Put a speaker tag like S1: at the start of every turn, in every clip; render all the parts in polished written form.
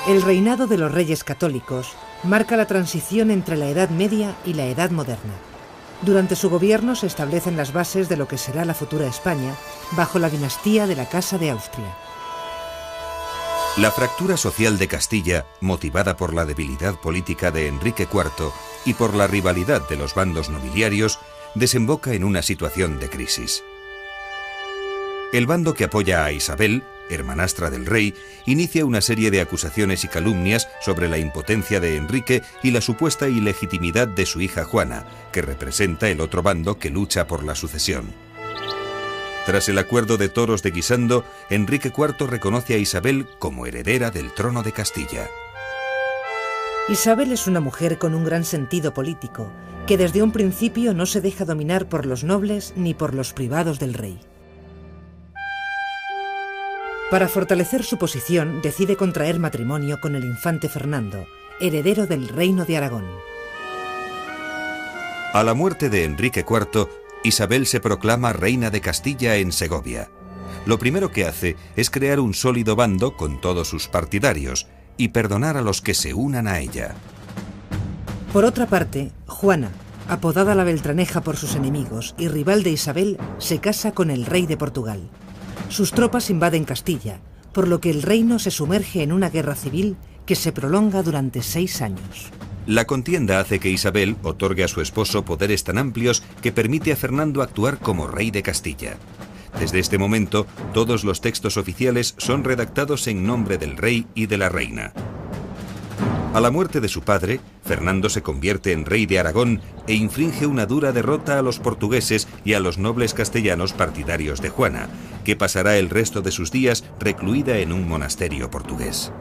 S1: El reinado de los reyes católicos marca la transición entre la Edad Media y la Edad Moderna. Durante su gobierno se establecen las bases de lo que será la futura España, bajo la dinastía de la Casa de Austria.
S2: La fractura social de Castilla, motivada por la debilidad política de Enrique IV y por la rivalidad de los bandos nobiliarios, desemboca en una situación de crisis. El bando que apoya a Isabel, hermanastra del rey, inicia una serie de acusaciones y calumnias sobre la impotencia de Enrique y la supuesta ilegitimidad de su hija Juana, que representa el otro bando que lucha por la sucesión. Tras el acuerdo de Toros de Guisando, Enrique IV reconoce a Isabel como heredera del trono de Castilla.
S1: Isabel es una mujer con un gran sentido político, que desde un principio no se deja dominar por los nobles ni por los privados del rey. Para fortalecer su posición, decide contraer matrimonio con el infante Fernando, heredero del reino de Aragón.
S2: A la muerte de Enrique IV, Isabel se proclama reina de Castilla en Segovia. Lo primero que hace es crear un sólido bando con todos sus partidarios y perdonar a los que se unan a ella.
S1: Por otra parte, Juana, apodada la Beltraneja por sus enemigos y rival de Isabel, se casa con el rey de Portugal. Sus tropas invaden Castilla, por lo que el reino se sumerge en una guerra civil que se prolonga durante 6 años.
S2: La contienda hace que Isabel otorgue a su esposo poderes tan amplios que permite a Fernando actuar como rey de Castilla. Desde este momento, todos los textos oficiales son redactados en nombre del rey y de la reina. A la muerte de su padre, Fernando se convierte en rey de Aragón e inflige una dura derrota a los portugueses y a los nobles castellanos partidarios de Juana, que pasará el resto de sus días recluida en un monasterio portugués.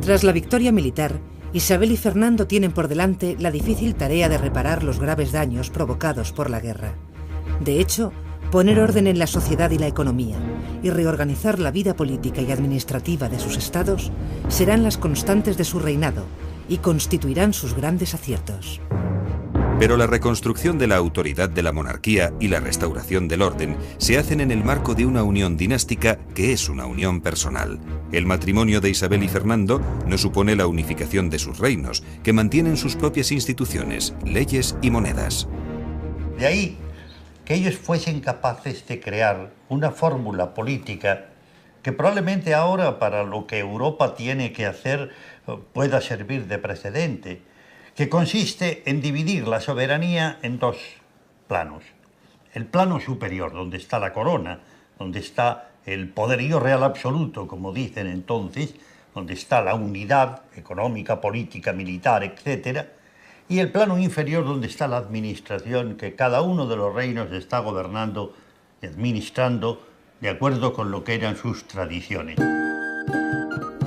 S1: Tras la victoria militar, Isabel y Fernando tienen por delante la difícil tarea de reparar los graves daños provocados por la guerra. De hecho, poner orden en la sociedad y la economía y reorganizar la vida política y administrativa de sus estados serán las constantes de su reinado y constituirán sus grandes aciertos.
S2: Pero la reconstrucción de la autoridad de la monarquía y la restauración del orden se hacen en el marco de una unión dinástica que es una unión personal. El matrimonio de Isabel y Fernando no supone la unificación de sus reinos, que mantienen sus propias instituciones, leyes y monedas.
S3: De ahí que ellos fuesen capaces de crear una fórmula política que probablemente ahora para lo que Europa tiene que hacer pueda servir de precedente, que consiste en dividir la soberanía en 2 planos. El plano superior, donde está la corona, donde está el poderío real absoluto, como dicen entonces, donde está la unidad económica, política, militar, etc., y el plano inferior, donde está la administración, que cada uno de los reinos está gobernando y administrando de acuerdo con lo que eran sus tradiciones.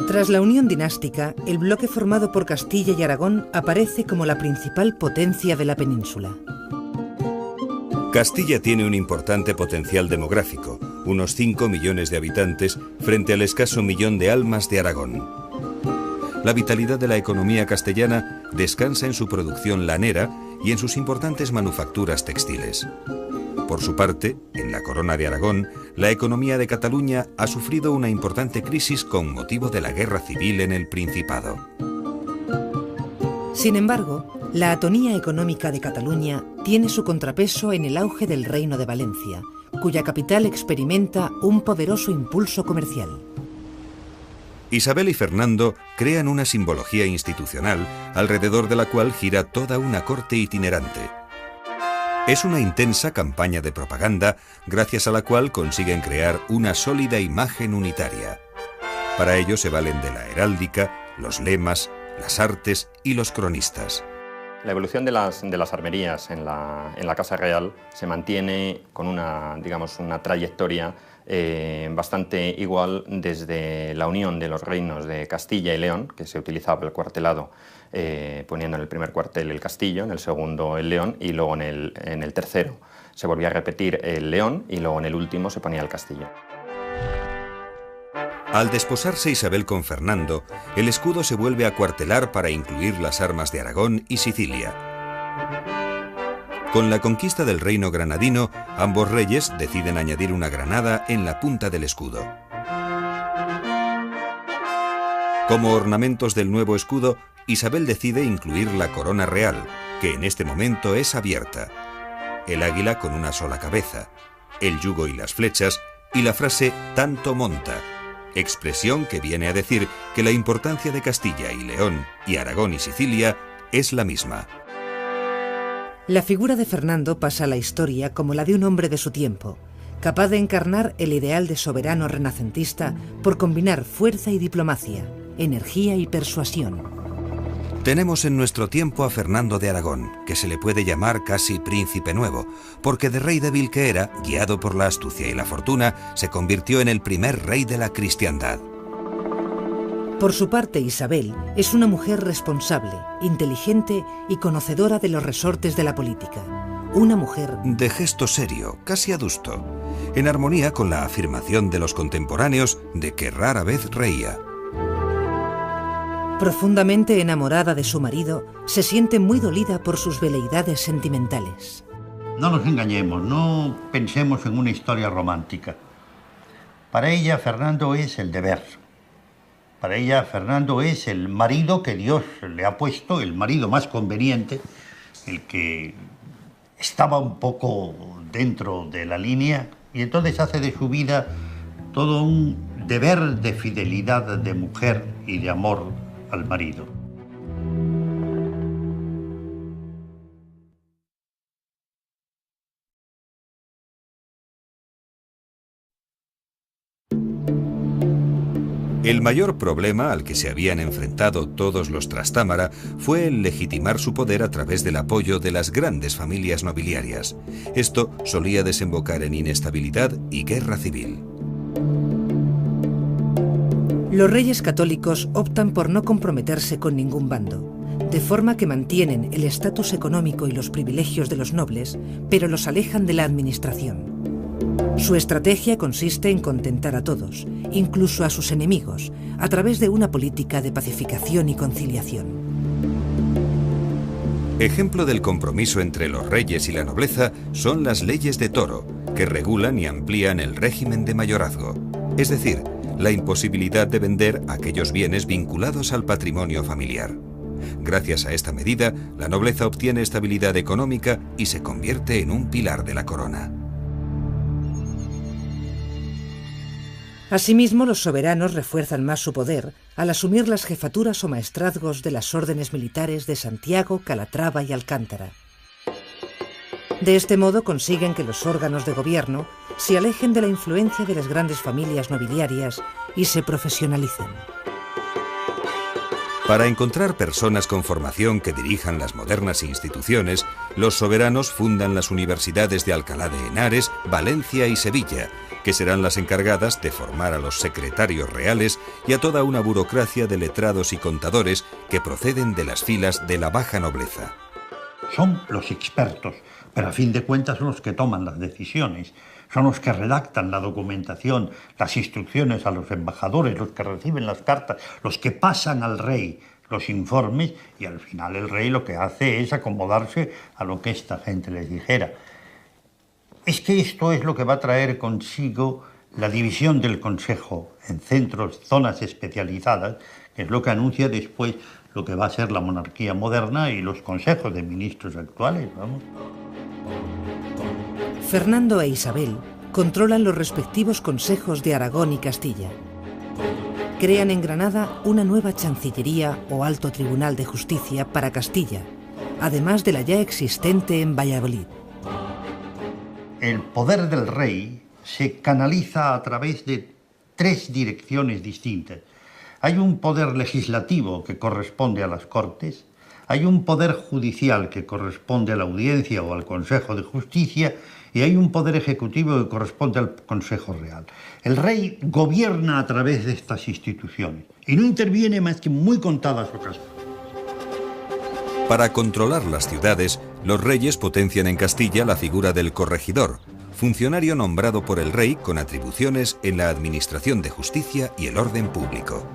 S1: Tras la unión dinástica, el bloque formado por Castilla y Aragón aparece como la principal potencia de la península.
S2: Castilla tiene un importante potencial demográfico, unos 5 millones de habitantes frente al escaso millón de almas de Aragón. La vitalidad de la economía castellana descansa en su producción lanera y en sus importantes manufacturas textiles. Por su parte, en la Corona de Aragón, la economía de Cataluña ha sufrido una importante crisis con motivo de la guerra civil en el Principado.
S1: Sin embargo, la atonía económica de Cataluña tiene su contrapeso en el auge del Reino de Valencia, cuya capital experimenta un poderoso impulso comercial.
S2: Isabel y Fernando crean una simbología institucional alrededor de la cual gira toda una corte itinerante. Es una intensa campaña de propaganda gracias a la cual consiguen crear una sólida imagen unitaria. Para ello se valen de la heráldica, los lemas, las artes y los cronistas.
S4: La evolución de las armerías en la Casa Real se mantiene con una trayectoria bastante igual desde la unión de los reinos de Castilla y León, que se utilizaba el cuartelado poniendo en el primer cuartel el castillo, en el segundo el león y luego en el tercero se volvía a repetir el león y luego en el último se ponía el castillo.
S2: Al desposarse Isabel con Fernando, el escudo se vuelve a cuartelar para incluir las armas de Aragón y Sicilia. Con la conquista del reino granadino, ambos reyes deciden añadir una granada en la punta del escudo. Como ornamentos del nuevo escudo, Isabel decide incluir la corona real, que en este momento es abierta, el águila con una sola cabeza, el yugo y las flechas, y la frase «tanto monta», expresión que viene a decir que la importancia de Castilla y León, y Aragón y Sicilia, es la misma.
S1: La figura de Fernando pasa a la historia como la de un hombre de su tiempo, capaz de encarnar el ideal de soberano renacentista por combinar fuerza y diplomacia, energía y persuasión.
S2: Tenemos en nuestro tiempo a Fernando de Aragón, que se le puede llamar casi príncipe nuevo, porque de rey débil que era, guiado por la astucia y la fortuna, se convirtió en el primer rey de la cristiandad.
S1: Por su parte, Isabel es una mujer responsable, inteligente y conocedora de los resortes de la política. Una mujer
S2: de gesto serio, casi adusto, en armonía con la afirmación de los contemporáneos de que rara vez reía.
S1: Profundamente enamorada de su marido, se siente muy dolida por sus veleidades sentimentales.
S3: No nos engañemos, no pensemos en una historia romántica. Para ella, Fernando es el deber. Para ella, Fernando es el marido que Dios le ha puesto, el marido más conveniente, el que estaba un poco dentro de la línea, y entonces hace de su vida todo un deber de fidelidad de mujer y de amor al marido.
S2: El mayor problema al que se habían enfrentado todos los Trastámara fue el legitimar su poder a través del apoyo de las grandes familias nobiliarias. Esto solía desembocar en inestabilidad y guerra civil.
S1: Los reyes católicos optan por no comprometerse con ningún bando, de forma que mantienen el estatus económico y los privilegios de los nobles, pero los alejan de la administración. Su estrategia consiste en contentar a todos, incluso a sus enemigos, a través de una política de pacificación y conciliación.
S2: Ejemplo del compromiso entre los reyes y la nobleza son las leyes de Toro, que regulan y amplían el régimen de mayorazgo, es decir, la imposibilidad de vender aquellos bienes vinculados al patrimonio familiar. Gracias a esta medida, la nobleza obtiene estabilidad económica y se convierte en un pilar de la corona.
S1: Asimismo, los soberanos refuerzan más su poder al asumir las jefaturas o maestrazgos de las órdenes militares de Santiago, Calatrava y Alcántara. De este modo consiguen que los órganos de gobierno se alejen de la influencia de las grandes familias nobiliarias y se profesionalicen.
S2: Para encontrar personas con formación que dirijan las modernas instituciones, los soberanos fundan las universidades de Alcalá de Henares, Valencia y Sevilla, que serán las encargadas de formar a los secretarios reales y a toda una burocracia de letrados y contadores que proceden de las filas de la baja nobleza.
S3: Son los expertos, pero a fin de cuentas son los que toman las decisiones, son los que redactan la documentación, las instrucciones a los embajadores, los que reciben las cartas, los que pasan al rey los informes, y al final el rey lo que hace es acomodarse a lo que esta gente les dijera. Es que esto es lo que va a traer consigo la división del Consejo en centros, zonas especializadas, que es lo que anuncia después lo que va a ser la monarquía moderna y los consejos de ministros actuales, vamos.
S1: Fernando e Isabel controlan los respectivos consejos de Aragón y Castilla. Crean en Granada una nueva Chancillería o Alto Tribunal de Justicia para Castilla, además de la ya existente en Valladolid.
S3: El poder del rey se canaliza a través de tres direcciones distintas. Hay un poder legislativo que corresponde a las Cortes, hay un poder judicial que corresponde a la Audiencia o al Consejo de Justicia, y hay un poder ejecutivo que corresponde al Consejo Real. El rey gobierna a través de estas instituciones y no interviene más que en muy contadas ocasiones.
S2: Para controlar las ciudades, los reyes potencian en Castilla la figura del corregidor, funcionario nombrado por el rey con atribuciones en la administración de justicia y el orden público.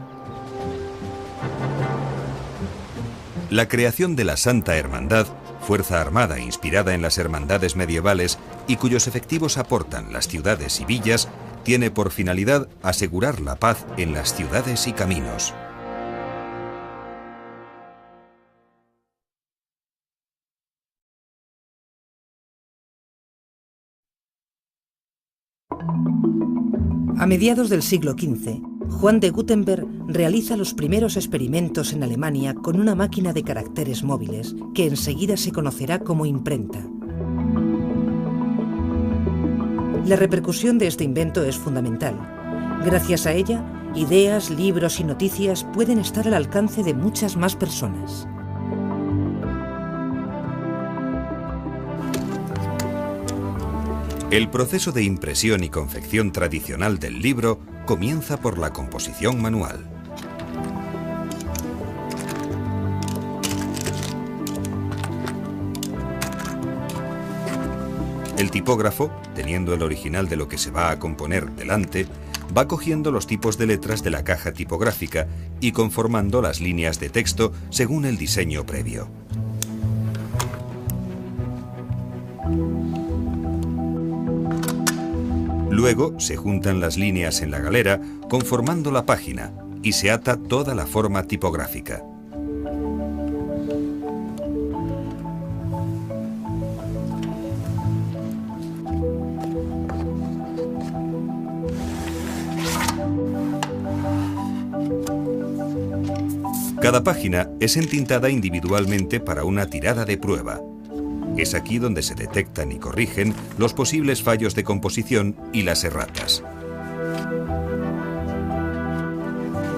S2: La creación de la Santa Hermandad fuerza armada inspirada en las hermandades medievales y cuyos efectivos aportan las ciudades y villas, tiene por finalidad asegurar la paz en las ciudades y caminos.
S1: A mediados del siglo XV, Juan de Gutenberg realiza los primeros experimentos en Alemania con una máquina de caracteres móviles que enseguida se conocerá como imprenta. La repercusión de este invento es fundamental. Gracias a ella, ideas, libros y noticias pueden estar al alcance de muchas más personas.
S2: El proceso de impresión y confección tradicional del libro comienza por la composición manual. El tipógrafo, teniendo el original de lo que se va a componer delante, va cogiendo los tipos de letras de la caja tipográfica y conformando las líneas de texto según el diseño previo. Luego se juntan las líneas en la galera, conformando la página, y se ata toda la forma tipográfica. Cada página es entintada individualmente para una tirada de prueba. Es aquí donde se detectan y corrigen los posibles fallos de composición y las erratas.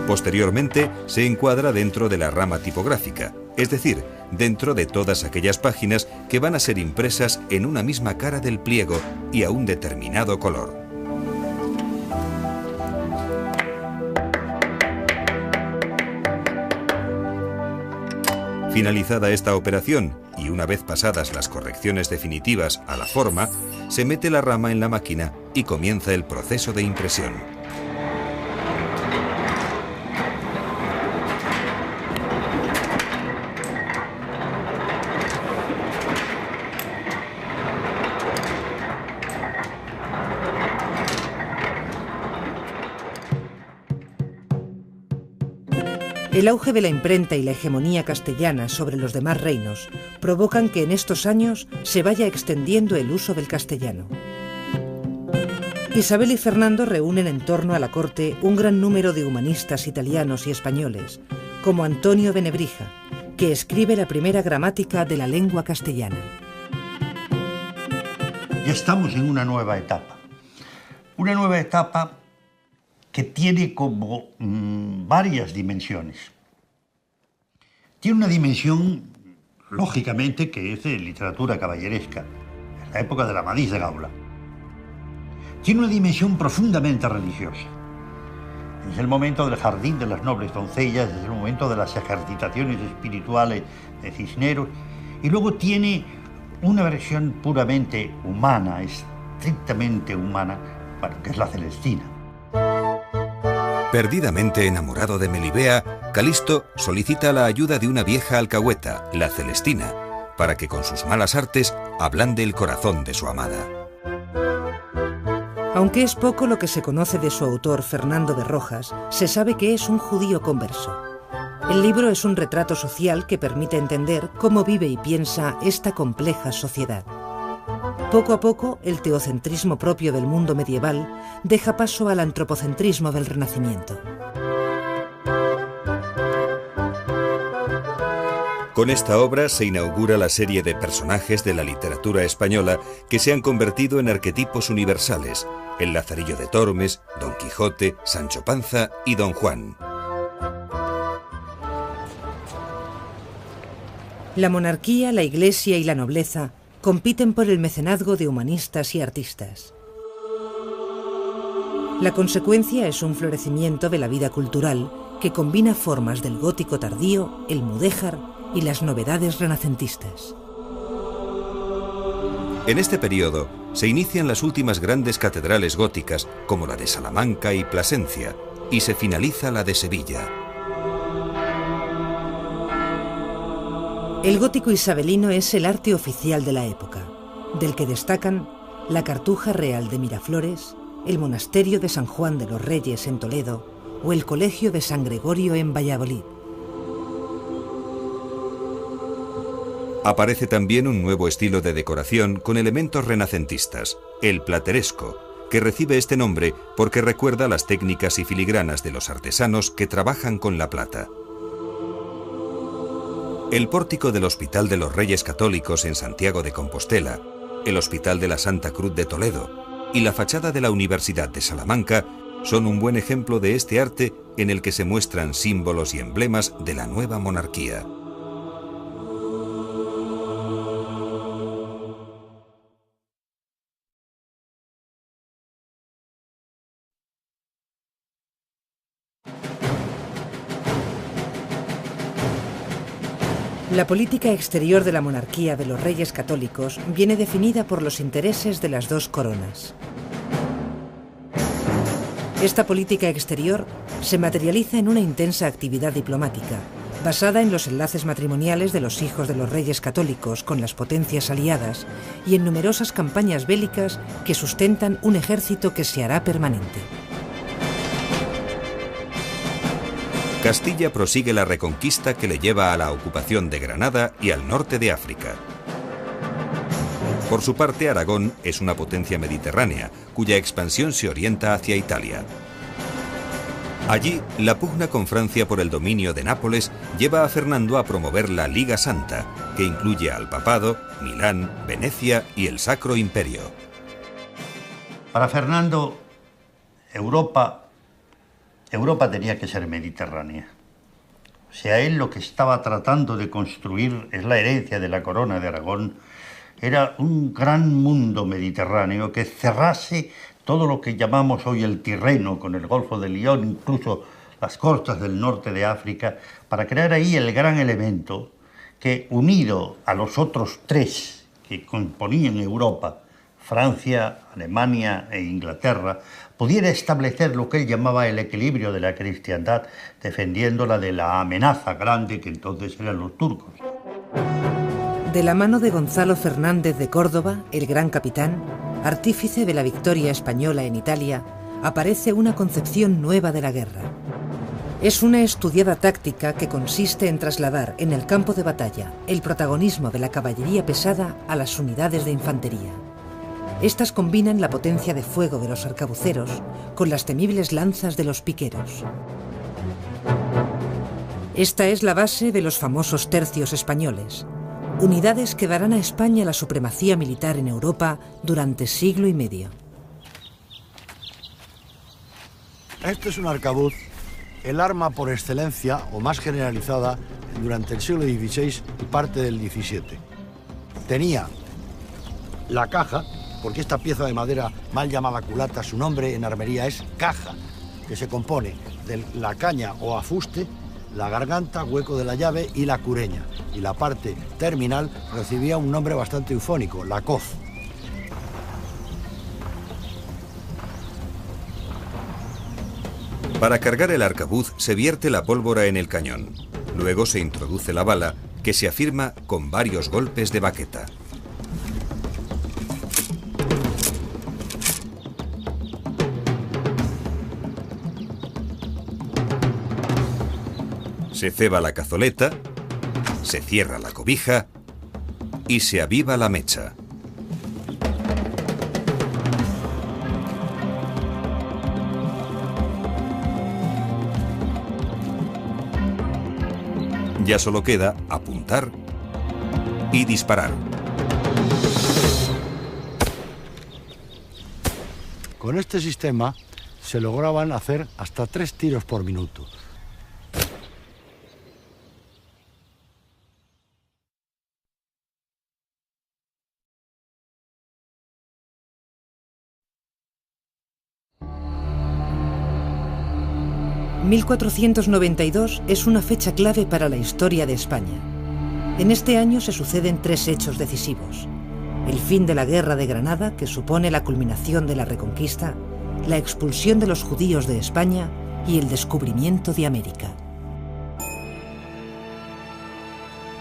S2: Posteriormente, se encuadra dentro de la rama tipográfica, es decir, dentro de todas aquellas páginas que van a ser impresas en una misma cara del pliego y a un determinado color. Finalizada esta operación, y una vez pasadas las correcciones definitivas a la forma, se mete la rama en la máquina y comienza el proceso de impresión.
S1: El auge de la imprenta y la hegemonía castellana sobre los demás reinos provocan que en estos años se vaya extendiendo el uso del castellano. Isabel y Fernando reúnen en torno a la corte un gran número de humanistas italianos y españoles, como Antonio de Nebrija, que escribe la primera gramática de la lengua castellana.
S3: Ya estamos en una nueva etapa que tiene como varias dimensiones. Tiene una dimensión, lógicamente, que es de literatura caballeresca, en la época de la Amadís de Gaula. Tiene una dimensión profundamente religiosa. Es el momento del jardín de las nobles doncellas, es el momento de las ejercitaciones espirituales de Cisneros, y luego tiene una versión puramente humana, estrictamente humana, bueno, que es la Celestina.
S2: Perdidamente enamorado de Melibea, Calisto solicita la ayuda de una vieja alcahueta, la Celestina, para que con sus malas artes ablande el corazón de su amada.
S1: Aunque es poco lo que se conoce de su autor, Fernando de Rojas, se sabe que es un judío converso. El libro es un retrato social que permite entender cómo vive y piensa esta compleja sociedad. Poco a poco, el teocentrismo propio del mundo medieval deja paso al antropocentrismo del Renacimiento.
S2: Con esta obra se inaugura la serie de personajes de la literatura española que se han convertido en arquetipos universales: el Lazarillo de Tormes, Don Quijote, Sancho Panza y Don Juan.
S1: La monarquía, la iglesia y la nobleza compiten por el mecenazgo de humanistas y artistas. La consecuencia es un florecimiento de la vida cultural que combina formas del gótico tardío, el mudéjar y las novedades renacentistas.
S2: En este periodo se inician las últimas grandes catedrales góticas, como la de Salamanca y Plasencia, y se finaliza la de Sevilla.
S1: El gótico isabelino es el arte oficial de la época, del que destacan la Cartuja Real de Miraflores, el Monasterio de San Juan de los Reyes en Toledo o el Colegio de San Gregorio en Valladolid.
S2: Aparece también un nuevo estilo de decoración con elementos renacentistas, el plateresco, que recibe este nombre porque recuerda las técnicas y filigranas de los artesanos que trabajan con la plata. El pórtico del Hospital de los Reyes Católicos en Santiago de Compostela, el Hospital de la Santa Cruz de Toledo y la fachada de la Universidad de Salamanca son un buen ejemplo de este arte en el que se muestran símbolos y emblemas de la nueva monarquía.
S1: La política exterior de la monarquía de los Reyes Católicos viene definida por los intereses de las dos coronas. Esta política exterior se materializa en una intensa actividad diplomática, basada en los enlaces matrimoniales de los hijos de los Reyes Católicos con las potencias aliadas y en numerosas campañas bélicas que sustentan un ejército que se hará permanente.
S2: Castilla prosigue la reconquista que le lleva a la ocupación de Granada y al norte de África. Por su parte, Aragón es una potencia mediterránea, cuya expansión se orienta hacia Italia. Allí, la pugna con Francia por el dominio de Nápoles lleva a Fernando a promover la Liga Santa, que incluye al Papado, Milán, Venecia y el Sacro Imperio.
S3: Para Fernando, Europa tenía que ser mediterránea. O sea, él lo que estaba tratando de construir, es la herencia de la corona de Aragón, era un gran mundo mediterráneo que cerrase todo lo que llamamos hoy el Tirreno, con el Golfo de Lión, incluso las costas del norte de África, para crear ahí el gran elemento que, unido a los otros tres que componían Europa, Francia, Alemania e Inglaterra, pudiera establecer lo que él llamaba el equilibrio de la cristiandad, defendiéndola de la amenaza grande que entonces eran los turcos.
S1: De la mano de Gonzalo Fernández de Córdoba, el gran capitán, artífice de la victoria española en Italia, aparece una concepción nueva de la guerra. Es una estudiada táctica que consiste en trasladar en el campo de batalla el protagonismo de la caballería pesada a las unidades de infantería. Estas combinan la potencia de fuego de los arcabuceros con las temibles lanzas de los piqueros. Esta es la base de los famosos tercios españoles, unidades que darán a España la supremacía militar en Europa durante siglo y medio.
S5: Este es un arcabuz, el arma por excelencia o más generalizada durante el siglo XVI y parte del XVII. Tenía la caja, porque esta pieza de madera mal llamada culata, su nombre en armería es caja, que se compone de la caña o afuste, la garganta, hueco de la llave y la cureña. Y la parte terminal recibía un nombre bastante eufónico, la coz.
S2: Para cargar el arcabuz se vierte la pólvora en el cañón. Luego se introduce la bala, que se afirma con varios golpes de baqueta. Se ceba la cazoleta, se cierra la cobija y se aviva la mecha. Ya solo queda apuntar y disparar.
S5: Con este sistema se lograban hacer hasta 3 tiros por minuto.
S1: ...1492 es una fecha clave para la historia de España. En este año se suceden 3 hechos decisivos: el fin de la Guerra de Granada, que supone la culminación de la Reconquista, la expulsión de los judíos de España y el descubrimiento de América.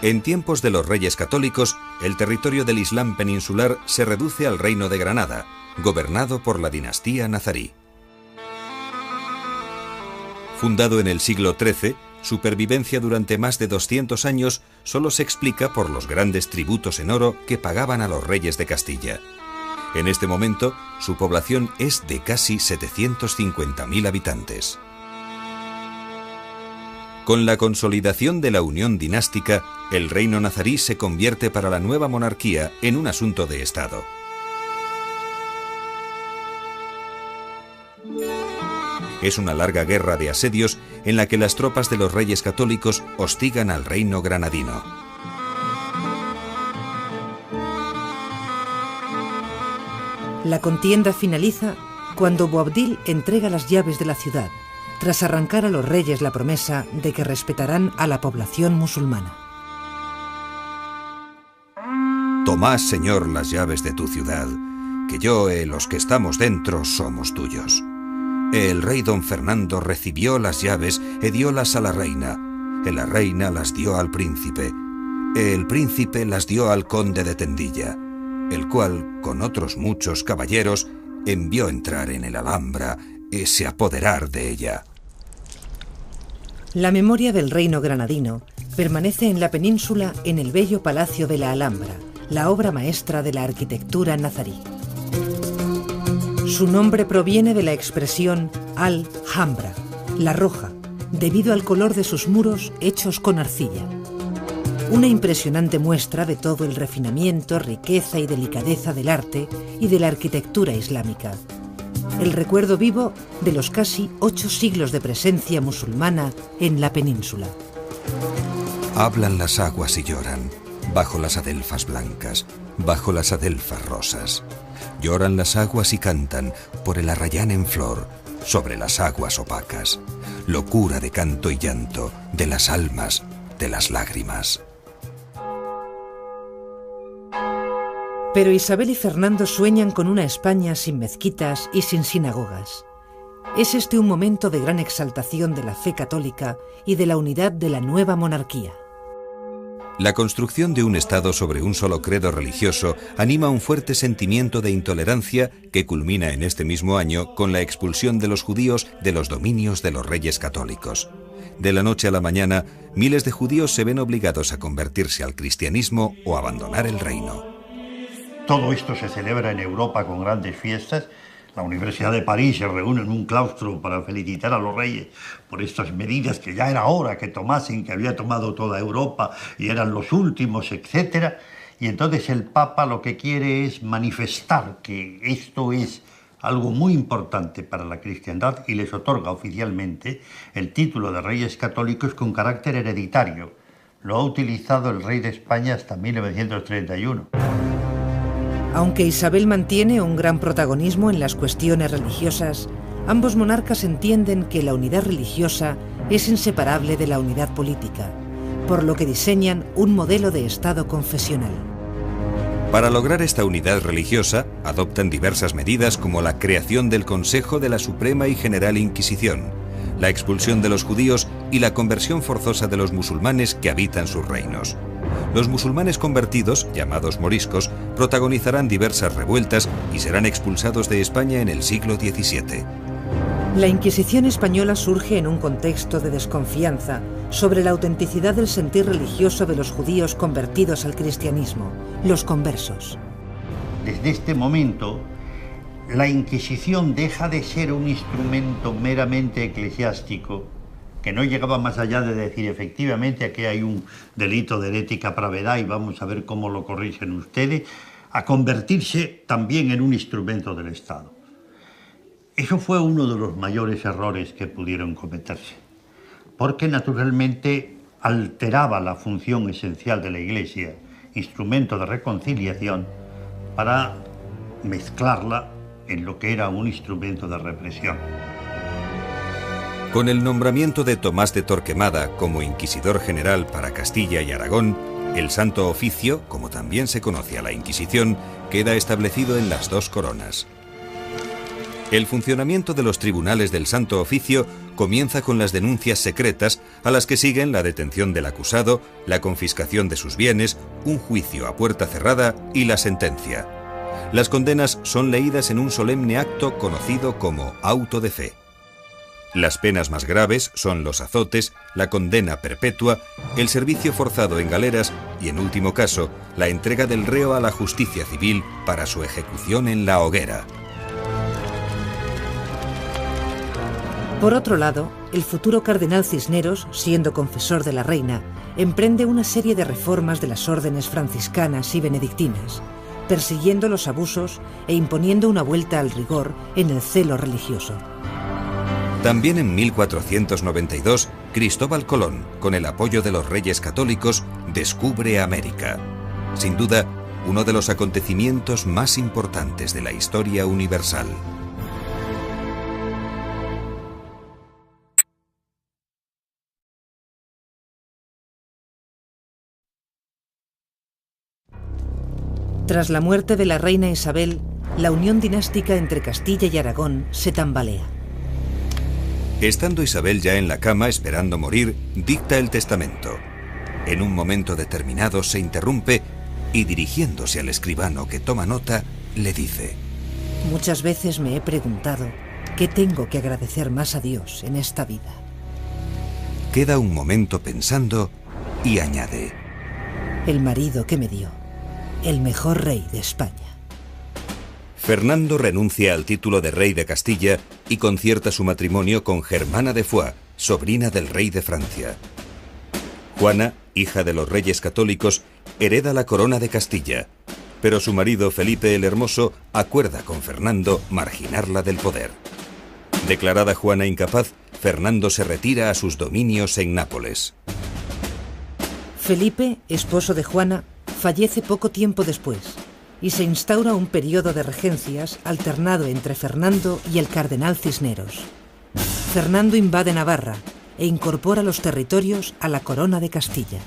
S2: En tiempos de los reyes católicos, el territorio del Islam peninsular se reduce al reino de Granada, gobernado por la dinastía nazarí. Fundado en el siglo XIII, su pervivencia durante más de 200 años solo se explica por los grandes tributos en oro que pagaban a los reyes de Castilla. En este momento, su población es de casi 750.000 habitantes. Con la consolidación de la unión dinástica, el reino nazarí se convierte para la nueva monarquía en un asunto de Estado. Es una larga guerra de asedios en la que las tropas de los reyes católicos hostigan al reino granadino.
S1: La contienda finaliza cuando Boabdil entrega las llaves de la ciudad, tras arrancar a los reyes la promesa de que respetarán a la población musulmana.
S2: Tomad, Señor, las llaves de tu ciudad, que yo y los que estamos dentro somos tuyos. El rey don Fernando recibió las llaves y diólas a la reina. La reina las dio al príncipe. El príncipe las dio al conde de Tendilla, el cual, con otros muchos caballeros, envió entrar en el Alhambra y se apoderar de ella.
S1: La memoria del reino granadino permanece en la península en el bello Palacio de la Alhambra, la obra maestra de la arquitectura nazarí. Su nombre proviene de la expresión al-Hambra, la roja, debido al color de sus muros hechos con arcilla. Una impresionante muestra de todo el refinamiento, riqueza y delicadeza del arte y de la arquitectura islámica. El recuerdo vivo de los casi 8 siglos de presencia musulmana en la península.
S2: Hablan las aguas y lloran, bajo las adelfas blancas, bajo las adelfas rosas. Lloran las aguas y cantan por el arrayán en flor, sobre las aguas opacas. Locura de canto y llanto, de las almas, de las lágrimas.
S1: Pero Isabel y Fernando sueñan con una España sin mezquitas y sin sinagogas. Es este un momento de gran exaltación de la fe católica y de la unidad de la nueva monarquía.
S2: La construcción de un Estado sobre un solo credo religioso anima un fuerte sentimiento de intolerancia que culmina en este mismo año con la expulsión de los judíos de los dominios de los reyes católicos. De la noche a la mañana, miles de judíos se ven obligados a convertirse al cristianismo o abandonar el reino.
S3: Todo esto se celebra en Europa con grandes fiestas. La Universidad de París se reúne en un claustro para felicitar a los reyes por estas medidas que ya era hora que tomasen, que había tomado toda Europa y eran los últimos, etc. Y entonces el Papa lo que quiere es manifestar que esto es algo muy importante para la cristiandad y les otorga oficialmente el título de reyes católicos con carácter hereditario. Lo ha utilizado el rey de España hasta 1931.
S1: Aunque Isabel mantiene un gran protagonismo en las cuestiones religiosas, ambos monarcas entienden que la unidad religiosa es inseparable de la unidad política, por lo que diseñan un modelo de Estado confesional.
S2: Para lograr esta unidad religiosa, adoptan diversas medidas como la creación del Consejo de la Suprema y General Inquisición, la expulsión de los judíos y la conversión forzosa de los musulmanes que habitan sus reinos. Los musulmanes convertidos, llamados moriscos, protagonizarán diversas revueltas y serán expulsados de España en el siglo XVII.
S1: La Inquisición española surge en un contexto de desconfianza sobre la autenticidad del sentir religioso de los judíos convertidos al cristianismo, los conversos.
S3: Desde este momento, la Inquisición deja de ser un instrumento meramente eclesiástico, que no llegaba más allá de decir efectivamente aquí hay un delito de herética pravedad y vamos a ver cómo lo corrigen ustedes, a convertirse también en un instrumento del Estado. Eso fue uno de los mayores errores que pudieron cometerse, porque naturalmente alteraba la función esencial de la Iglesia, instrumento de reconciliación, para mezclarla en lo que era un instrumento de represión.
S2: Con el nombramiento de Tomás de Torquemada como Inquisidor General para Castilla y Aragón, el Santo Oficio, como también se conoce a la Inquisición, queda establecido en las dos coronas. El funcionamiento de los tribunales del Santo Oficio comienza con las denuncias secretas, a las que siguen la detención del acusado, la confiscación de sus bienes, un juicio a puerta cerrada y la sentencia. Las condenas son leídas en un solemne acto conocido como auto de fe. Las penas más graves son los azotes, la condena perpetua, el servicio forzado en galeras y, en último caso, la entrega del reo a la justicia civil para su ejecución en la hoguera.
S1: Por otro lado, el futuro cardenal Cisneros, siendo confesor de la reina, emprende una serie de reformas de las órdenes franciscanas y benedictinas, persiguiendo los abusos e imponiendo una vuelta al rigor en el celo religioso.
S2: También en 1492, Cristóbal Colón, con el apoyo de los reyes católicos, descubre América. Sin duda, uno de los acontecimientos más importantes de la historia universal.
S1: Tras la muerte de la reina Isabel, la unión dinástica entre Castilla y Aragón se tambalea.
S2: Estando Isabel ya en la cama esperando morir, dicta el testamento. En un momento determinado se interrumpe y, dirigiéndose al escribano que toma nota, le dice:
S1: Muchas veces me he preguntado qué tengo que agradecer más a Dios en esta vida.
S2: Queda un momento pensando y añade:
S1: El marido que me dio, el mejor rey de España.
S2: Fernando renuncia al título de rey de Castilla y concierta su matrimonio con Germana de Foix, sobrina del rey de Francia. Juana, hija de los reyes católicos, hereda la corona de Castilla, pero su marido Felipe el Hermoso acuerda con Fernando marginarla del poder. Declarada Juana incapaz, Fernando se retira a sus dominios en Nápoles.
S1: Felipe, esposo de Juana, fallece poco tiempo después y se instaura un periodo de regencias alternado entre Fernando y el cardenal Cisneros. Fernando invade Navarra e incorpora los territorios a la corona de Castilla.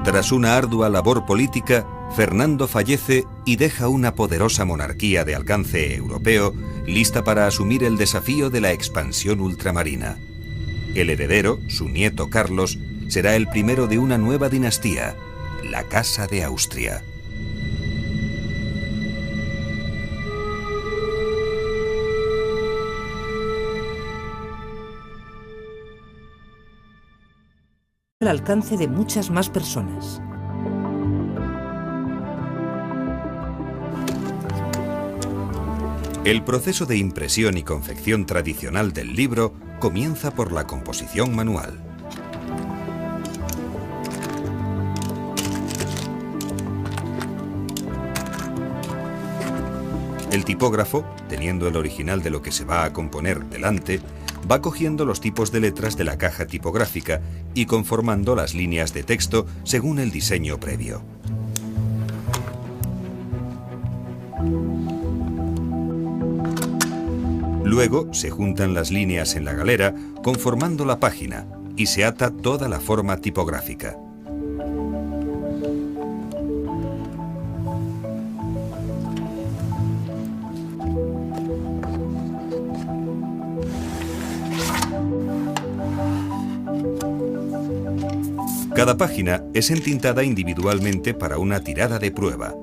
S2: Tras una ardua labor política, Fernando fallece y deja una poderosa monarquía de alcance europeo lista para asumir el desafío de la expansión ultramarina. El heredero, su nieto Carlos, será el primero de una nueva dinastía, la Casa de Austria.
S1: Al alcance de muchas más personas.
S2: El proceso de impresión y confección tradicional del libro comienza por la composición manual. El tipógrafo, teniendo el original de lo que se va a componer delante, va cogiendo los tipos de letras de la caja tipográfica y conformando las líneas de texto según el diseño previo. Luego se juntan las líneas en la galera, conformando la página, y se ata toda la forma tipográfica. Cada página es entintada individualmente para una tirada de prueba.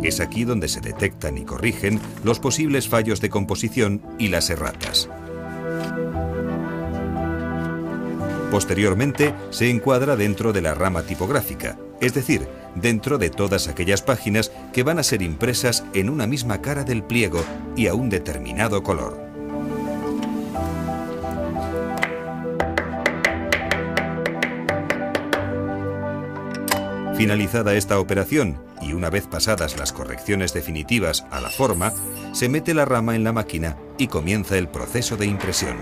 S2: Es aquí donde se detectan y corrigen los posibles fallos de composición y las erratas. Posteriormente, se encuadra dentro de la rama tipográfica, es decir, dentro de todas aquellas páginas que van a ser impresas en una misma cara del pliego y a un determinado color. Finalizada esta operación, y una vez pasadas las correcciones definitivas a la forma, se mete la rama en la máquina y comienza el proceso de impresión.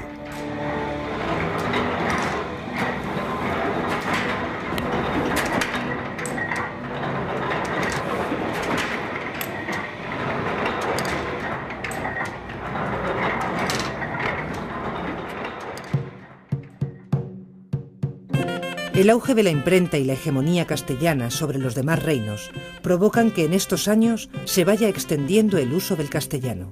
S1: El auge de la imprenta y la hegemonía castellana sobre los demás reinos provocan que en estos años se vaya extendiendo el uso del castellano.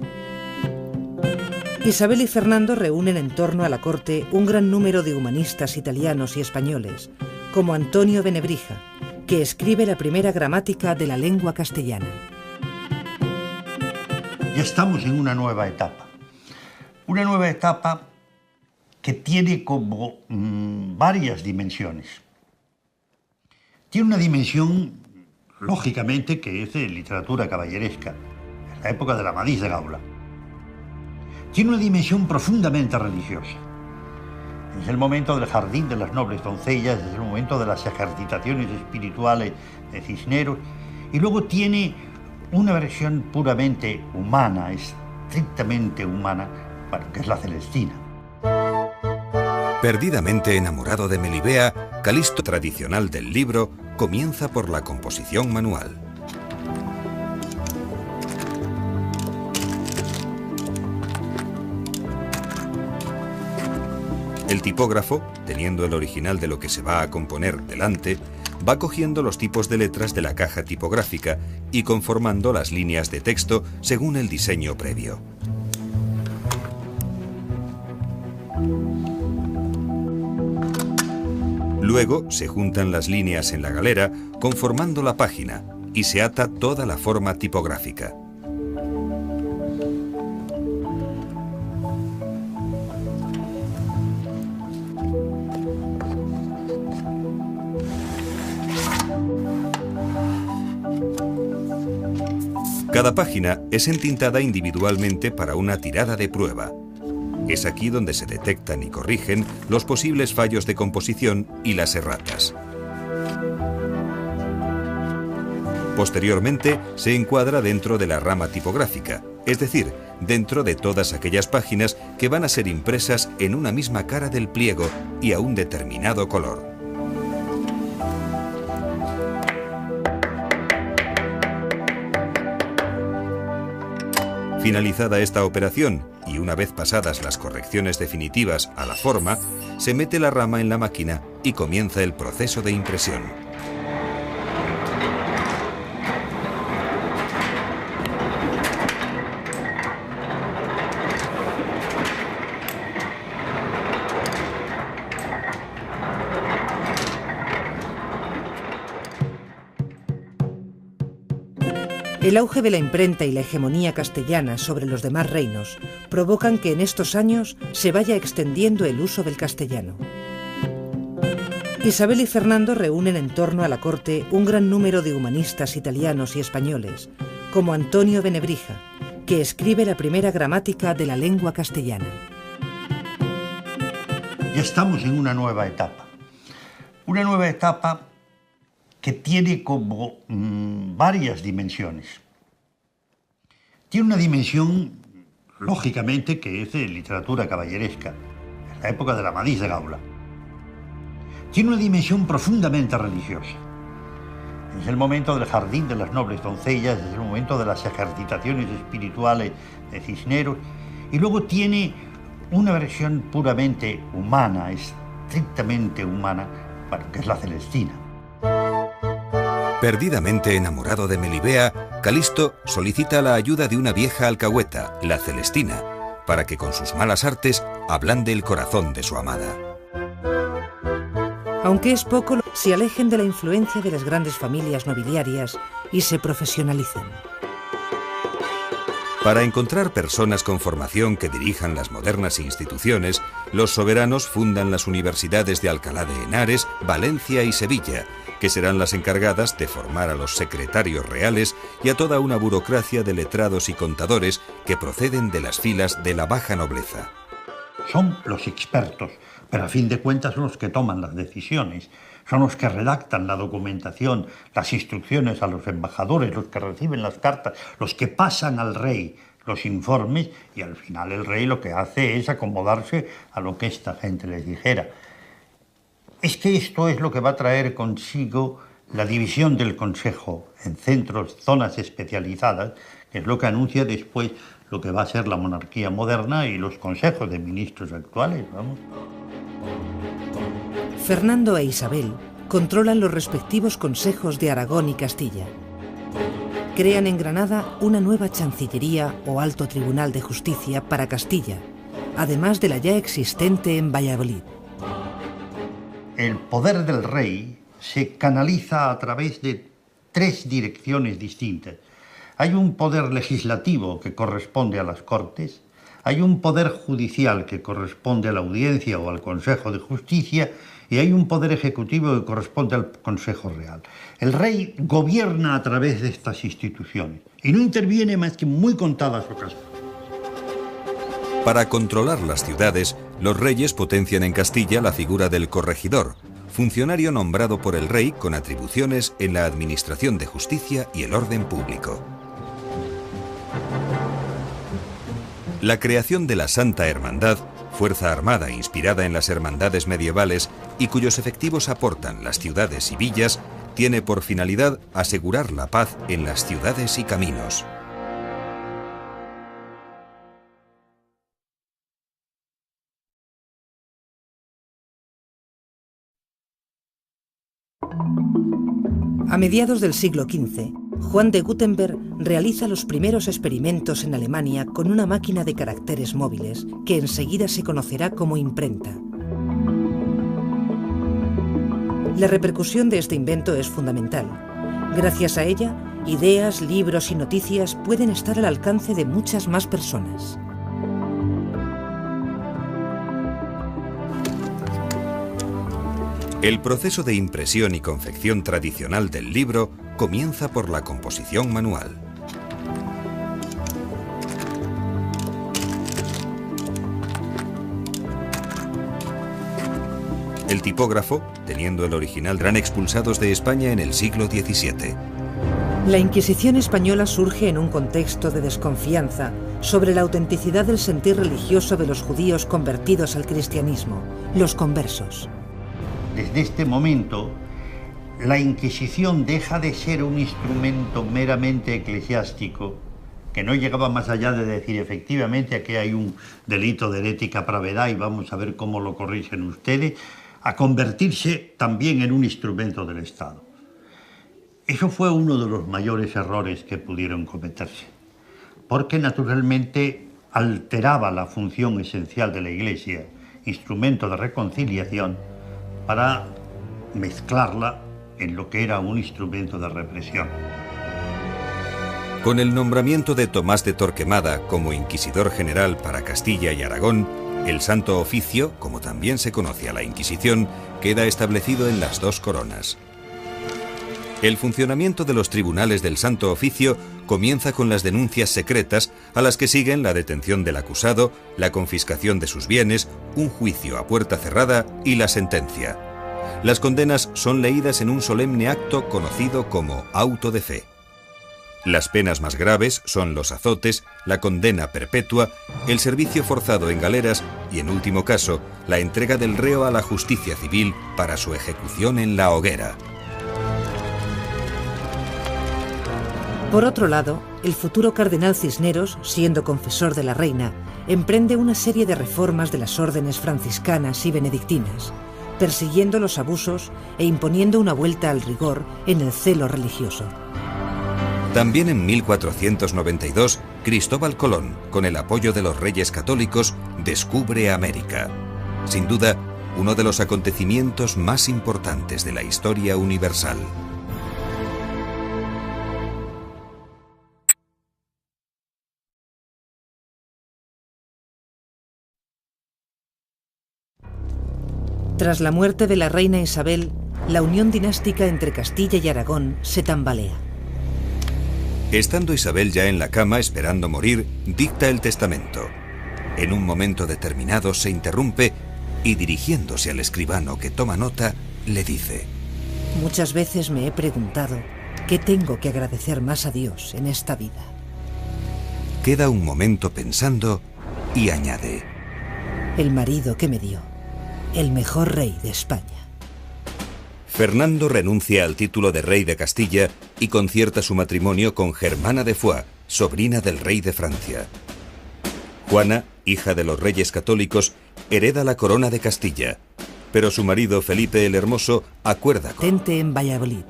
S1: Isabel y Fernando reúnen en torno a la corte un gran número de humanistas italianos y españoles, como Antonio de Nebrija, que escribe la primera gramática de la lengua castellana.
S3: Ya estamos en una nueva etapa. Una nueva etapa que tiene como varias dimensiones. Tiene una dimensión, lógicamente, que es de literatura caballeresca, en la época de la Amadís de Gaula. Tiene una dimensión profundamente religiosa. Es el momento del jardín de las nobles doncellas, es el momento de las ejercitaciones espirituales de Cisneros, y luego tiene una versión puramente humana, estrictamente humana, bueno, que es la Celestina.
S2: Perdidamente enamorado de Melibea, Calisto, tradicional del libro, comienza por la composición manual. El tipógrafo, teniendo el original de lo que se va a componer delante, va cogiendo los tipos de letras de la caja tipográfica y conformando las líneas de texto según el diseño previo. Luego se juntan las líneas en la galera, conformando la página, y se ata toda la forma tipográfica. Cada página es entintada individualmente para una tirada de prueba. Es aquí donde se detectan y corrigen los posibles fallos de composición y las erratas. Posteriormente, se encuadra dentro de la rama tipográfica, es decir, dentro de todas aquellas páginas que van a ser impresas en una misma cara del pliego y a un determinado color. Finalizada esta operación, y una vez pasadas las correcciones definitivas a la forma, se mete la rama en la máquina y comienza el proceso de impresión.
S1: El auge de la imprenta y la hegemonía castellana sobre los demás reinos provocan que en estos años se vaya extendiendo el uso del castellano. Isabel y Fernando reúnen en torno a la corte un gran número de humanistas italianos y españoles, como Antonio de Nebrija, que escribe la primera gramática de la lengua castellana.
S3: Ya estamos en una nueva etapa. Una nueva etapa que tiene como varias dimensiones. Tiene una dimensión, lógicamente, que es de literatura caballeresca, en la época de la Amadís de Gaula. Tiene una dimensión profundamente religiosa. Es el momento del jardín de las nobles doncellas, es el momento de las ejercitaciones espirituales de Cisneros, y luego tiene una versión puramente humana, estrictamente humana, bueno, que es la Celestina.
S2: Perdidamente enamorado de Melibea, Calisto solicita la ayuda de una vieja alcahueta, la Celestina, para que con sus malas artes ablande el corazón de su amada.
S1: Aunque es poco, se alejen de la influencia de las grandes familias nobiliarias y se profesionalicen.
S2: Para encontrar personas con formación que dirijan las modernas instituciones, los soberanos fundan las universidades de Alcalá de Henares, Valencia y Sevilla, que serán las encargadas de formar a los secretarios reales y a toda una burocracia de letrados y contadores que proceden de las filas de la baja nobleza.
S3: Son los expertos, pero a fin de cuentas son los que toman las decisiones, son los que redactan la documentación, las instrucciones a los embajadores, los que reciben las cartas, los que pasan al rey los informes, y al final el rey lo que hace es acomodarse a lo que esta gente les dijera. Es que esto es lo que va a traer consigo la división del Consejo en centros, zonas especializadas, que es lo que anuncia después lo que va a ser la monarquía moderna y los consejos de ministros actuales, vamos.
S1: Fernando e Isabel controlan los respectivos consejos de Aragón y Castilla. Crean en Granada una nueva Chancillería o Alto Tribunal de Justicia para Castilla, además de la ya existente en Valladolid.
S3: El poder del rey se canaliza a través de 3 direcciones distintas. Hay un poder legislativo que corresponde a las Cortes, hay un poder judicial que corresponde a la Audiencia o al Consejo de Justicia y hay un poder ejecutivo que corresponde al Consejo Real. El rey gobierna a través de estas instituciones y no interviene más que en muy contadas ocasiones.
S2: Para controlar las ciudades, los reyes potencian en Castilla la figura del corregidor, funcionario nombrado por el rey con atribuciones en la administración de justicia y el orden público. La creación de la Santa Hermandad, fuerza armada inspirada en las hermandades medievales y cuyos efectivos aportan las ciudades y villas, tiene por finalidad asegurar la paz en las ciudades y caminos.
S1: A mediados del siglo XV, Juan de Gutenberg realiza los primeros experimentos en Alemania con una máquina de caracteres móviles que enseguida se conocerá como imprenta. La repercusión de este invento es fundamental. Gracias a ella, ideas, libros y noticias pueden estar al alcance de muchas más personas.
S2: El proceso de impresión y confección tradicional del libro comienza por la composición manual. El tipógrafo, teniendo el original, serán expulsados de España en el siglo XVII.
S1: La Inquisición española surge en un contexto de desconfianza sobre la autenticidad del sentir religioso de los judíos convertidos al cristianismo, los conversos.
S3: Desde este momento, la Inquisición deja de ser un instrumento meramente eclesiástico, que no llegaba más allá de decir efectivamente aquí hay un delito de herética pravedad y vamos a ver cómo lo corrigen ustedes, a convertirse también en un instrumento del Estado. Eso fue uno de los mayores errores que pudieron cometerse, porque naturalmente alteraba la función esencial de la Iglesia, instrumento de reconciliación, para mezclarla en lo que era un instrumento de represión.
S2: Con el nombramiento de Tomás de Torquemada como inquisidor general para Castilla y Aragón, el Santo Oficio, como también se conoce a la Inquisición, queda establecido en las 2 coronas. El funcionamiento de los tribunales del Santo Oficio comienza con las denuncias secretas, a las que siguen la detención del acusado, la confiscación de sus bienes, un juicio a puerta cerrada y la sentencia. Las condenas son leídas en un solemne acto conocido como auto de fe. Las penas más graves son los azotes, la condena perpetua, el servicio forzado en galeras y, en último caso, la entrega del reo a la justicia civil para su ejecución en la hoguera.
S1: Por otro lado, el futuro cardenal Cisneros, siendo confesor de la reina, emprende una serie de reformas de las órdenes franciscanas y benedictinas, persiguiendo los abusos e imponiendo una vuelta al rigor en el celo religioso.
S2: También en 1492, Cristóbal Colón, con el apoyo de los reyes católicos, descubre América. Sin duda, uno de los acontecimientos más importantes de la historia universal.
S1: Tras la muerte de la reina Isabel, la unión dinástica entre Castilla y Aragón se tambalea.
S2: Estando Isabel ya en la cama esperando morir, dicta el testamento. En un momento determinado se interrumpe y, dirigiéndose al escribano que toma nota, le dice:
S1: Muchas veces me he preguntado qué tengo que agradecer más a Dios en esta vida.
S2: Queda un momento pensando y añade:
S1: El marido que me dio, el mejor rey de España.
S2: Fernando renuncia al título de rey de Castilla y concierta su matrimonio con Germana de Foix, sobrina del rey de Francia. Juana, hija de los reyes católicos, hereda la corona de Castilla. pero su marido Felipe el Hermoso acuerda con...
S1: Tente en Valladolid.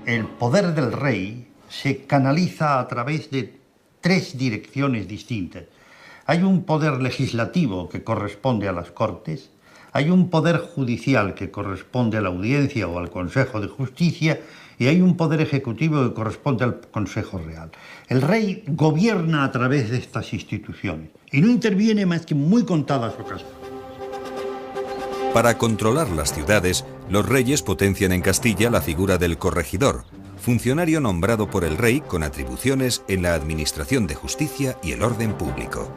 S3: El poder del rey se canaliza a través de 3 direcciones distintas. Hay un poder legislativo que corresponde a las Cortes, hay un poder judicial que corresponde a la Audiencia o al Consejo de Justicia, y hay un poder ejecutivo que corresponde al Consejo Real. El rey gobierna a través de estas instituciones y no interviene más que en muy contadas ocasiones.
S2: Para controlar las ciudades, los reyes potencian en Castilla la figura del corregidor, funcionario nombrado por el rey con atribuciones en la administración de justicia y el orden público.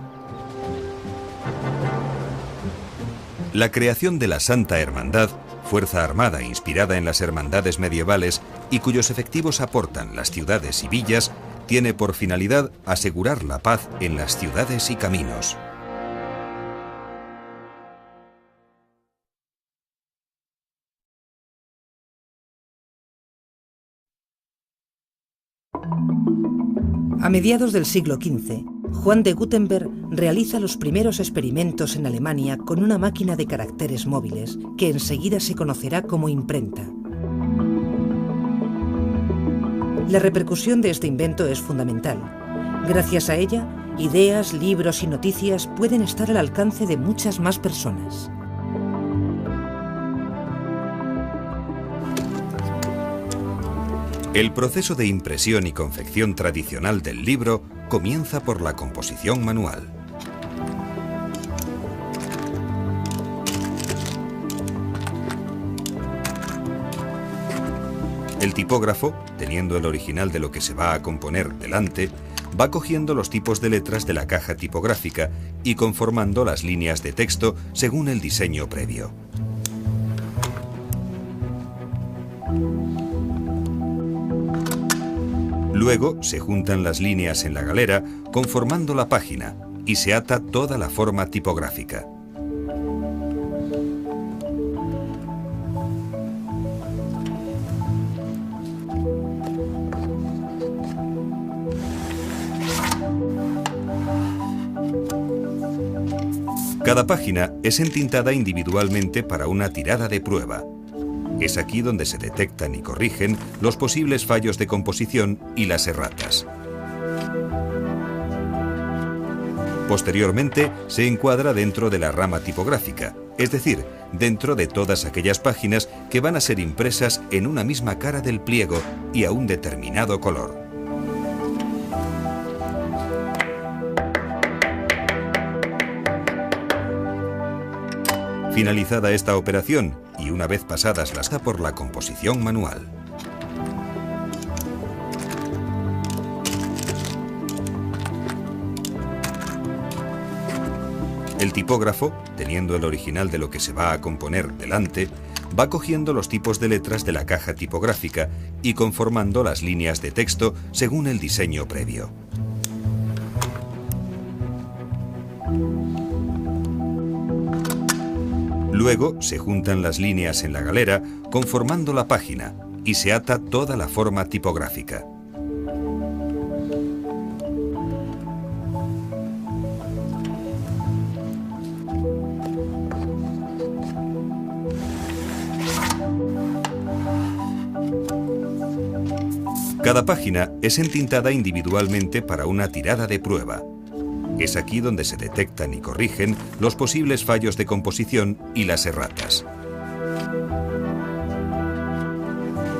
S2: La creación de la Santa Hermandad, fuerza armada inspirada en las hermandades medievales y cuyos efectivos aportan las ciudades y villas, tiene por finalidad asegurar la paz en las ciudades y caminos.
S1: A mediados del siglo XV, Juan de Gutenberg realiza los primeros experimentos en Alemania con una máquina de caracteres móviles que enseguida se conocerá como imprenta. La repercusión de este invento es fundamental. Gracias a ella, ideas, libros y noticias pueden estar al alcance de muchas más personas.
S2: El proceso de impresión y confección tradicional del libro comienza por la composición manual. El tipógrafo, teniendo el original de lo que se va a componer delante, va cogiendo los tipos de letras de la caja tipográfica y conformando las líneas de texto según el diseño previo. Luego se juntan las líneas en la galera conformando la página y se ata toda la forma tipográfica. Cada página es entintada individualmente para una tirada de prueba. Es aquí donde se detectan y corrigen los posibles fallos de composición y las erratas. Posteriormente, se encuadra dentro de la rama tipográfica, es decir, dentro de todas aquellas páginas que van a ser impresas en una misma cara del pliego y a un determinado color. Finalizada esta operación, y una vez pasadas las por la composición manual. El tipógrafo, teniendo el original de lo que se va a componer delante, va cogiendo los tipos de letras de la caja tipográfica y conformando las líneas de texto según el diseño previo. Luego se juntan las líneas en la galera conformando la página y se ata toda la forma tipográfica. Cada página es entintada individualmente para una tirada de prueba. Es aquí donde se detectan y corrigen los posibles fallos de composición y las erratas.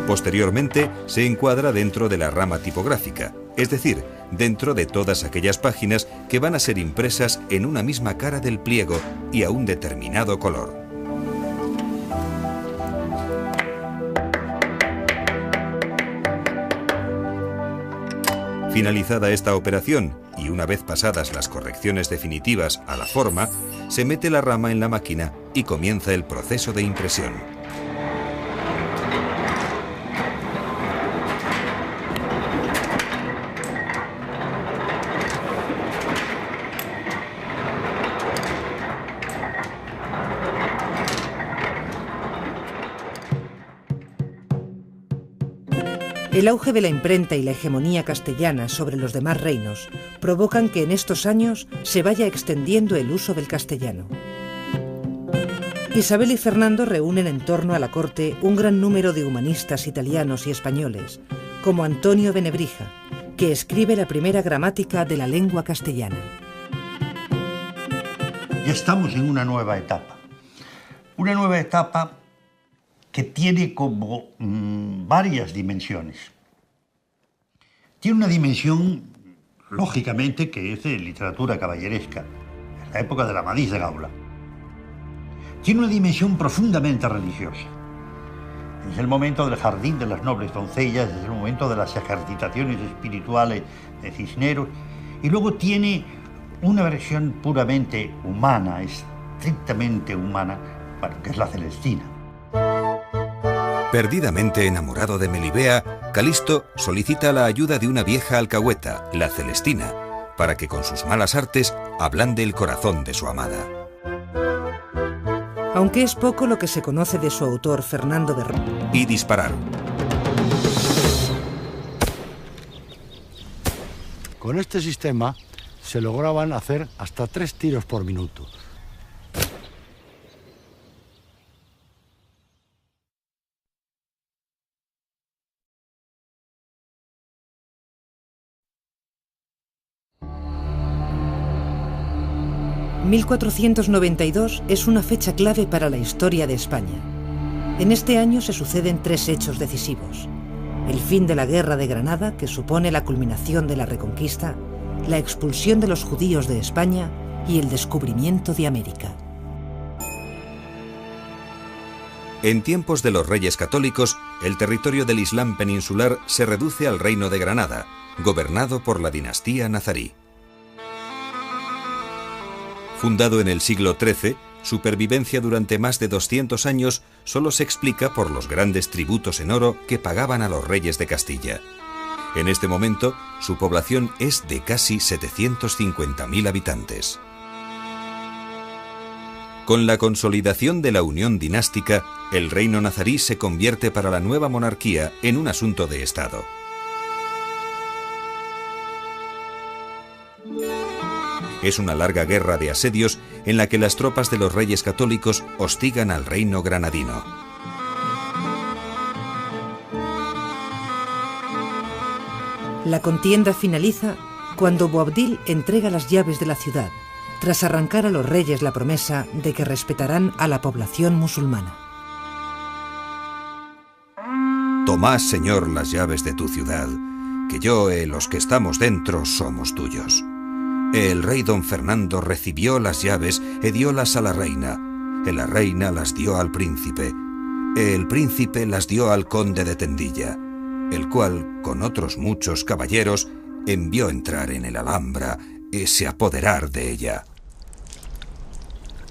S2: Posteriormente, se encuadra dentro de la rama tipográfica, es decir, dentro de todas aquellas páginas que van a ser impresas en una misma cara del pliego y a un determinado color. Finalizada esta operación, y una vez pasadas las correcciones definitivas a la forma, se mete la rama en la máquina y comienza el proceso de impresión.
S1: El auge de la imprenta y la hegemonía castellana sobre los demás reinos provocan que en estos años se vaya extendiendo el uso del castellano. Isabel y Fernando reúnen en torno a la corte un gran número de humanistas italianos y españoles, como Antonio Benebrija, que escribe la primera gramática de la lengua castellana.
S3: Ya estamos en una nueva etapa. Una nueva etapa que tiene como varias dimensiones. Tiene una dimensión, lógicamente, que es de literatura caballeresca, en la época de la Amadís de Gaula. Tiene una dimensión profundamente religiosa. Es el momento del jardín de las nobles doncellas, es el momento de las ejercitaciones espirituales de Cisneros, y luego tiene una versión puramente humana, estrictamente humana, bueno, que es la Celestina.
S2: Perdidamente enamorado de Melibea, Calisto solicita la ayuda de una vieja alcahueta, la Celestina, para que con sus malas artes ablande el corazón de su amada.
S1: Aunque es poco lo que se conoce de su autor, Fernando de Ro.
S2: Y disparar.
S5: Con este sistema se lograban hacer hasta 3 tiros por minuto.
S1: ...1492 es una fecha clave para la historia de España. En este año se suceden 3 hechos decisivos: el fin de la Guerra de Granada, que supone la culminación de la Reconquista, la expulsión de los judíos de España y el descubrimiento de América.
S2: En tiempos de los reyes católicos, el territorio del Islam peninsular se reduce al reino de Granada, gobernado por la dinastía nazarí. Fundado en el siglo XIII, su pervivencia durante más de 200 años solo se explica por los grandes tributos en oro que pagaban a los reyes de Castilla. En este momento, su población es de casi 750.000 habitantes. Con la consolidación de la unión dinástica, el reino nazarí se convierte para la nueva monarquía en un asunto de Estado. Es una larga guerra de asedios en la que las tropas de los reyes católicos hostigan al reino granadino.
S1: La contienda finaliza cuando Boabdil entrega las llaves de la ciudad, tras arrancar a los reyes la promesa de que respetarán a la población musulmana.
S2: Tomad, Señor, las llaves de tu ciudad, que yo y los que estamos dentro somos tuyos. El rey don Fernando recibió las llaves e diolas a la reina. La reina las dio al príncipe. El príncipe las dio al conde de Tendilla, el cual, con otros muchos caballeros, envió entrar en el Alhambra y se apoderar de ella.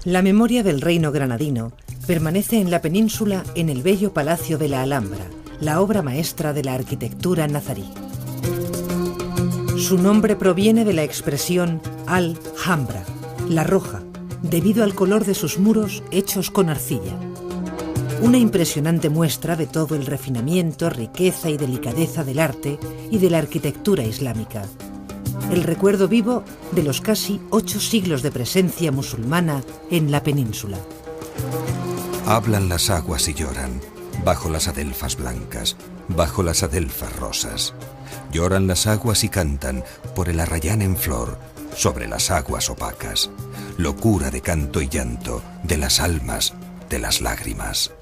S1: La memoria del reino granadino permanece en la península en el bello Palacio de la Alhambra, la obra maestra de la arquitectura nazarí. Su nombre proviene de la expresión Al-Hambra, la roja, debido al color de sus muros hechos con arcilla. Una impresionante muestra de todo el refinamiento, riqueza y delicadeza del arte y de la arquitectura islámica. El recuerdo vivo de los casi 8 siglos de presencia musulmana en la península.
S2: Hablan las aguas y lloran, bajo las adelfas blancas, bajo las adelfas rosas. Lloran las aguas y cantan por el arrayán en flor, sobre las aguas opacas. Locura de canto y llanto, de las almas, de las lágrimas.